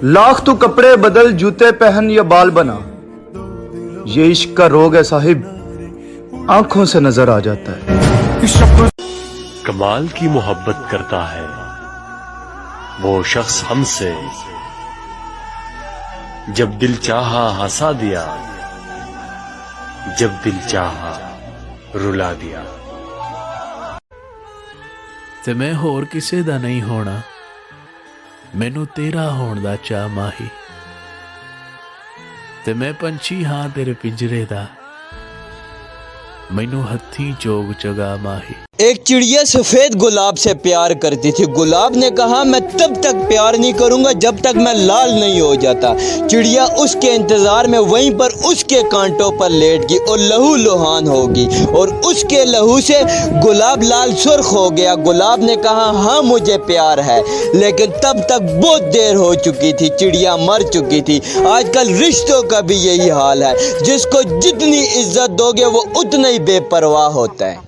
लाख तू कपड़े बदल, जूते पहन या बाल बना, ये इश्क का रोग है साहिब, आंखों से नजर आ जाता है। कमाल की मोहब्बत करता है वो शख्स हमसे, जब दिल चाहा हंसा दिया, जब दिल चाहा रुला दिया। ਤੇ ਮੈਂ ਹੋਰ ਕਿਸੇ ਦਾ ਨਹੀਂ ਹੋਣਾ, ਮੈਨੂੰ ਤੇਰਾ ਹੋਣ ਦਾ ਚਾਅ ਮਾਹੀ, ਤੇ ਮੈਂ ਪੰਛੀ ਹਾਂ ਤੇਰੇ ਪਿੰਜਰੇ ਦਾ, ਮੈਨੂੰ ਹੱਥੀਂ ਚੋਗ ਚਗਾ ਮਾਹੀ। एक चिड़िया सफ़ेद गुलाब से प्यार करती थी। गुलाब ने कहा मैं तब तक प्यार नहीं करूँगा जब तक मैं लाल नहीं हो जाता। चिड़िया उसके इंतज़ार में वहीं पर उसके कांटों पर लेट गई और लहू लुहान होगी, और उसके लहू से गुलाब लाल सुर्ख हो गया। गुलाब ने कहा हाँ मुझे प्यार है, लेकिन तब तक बहुत देर हो चुकी थी, चिड़िया मर चुकी थी। आजकल रिश्तों का भी यही हाल है, जिसको जितनी इज्जत दोगे वो उतना ही बेपरवाह होता है।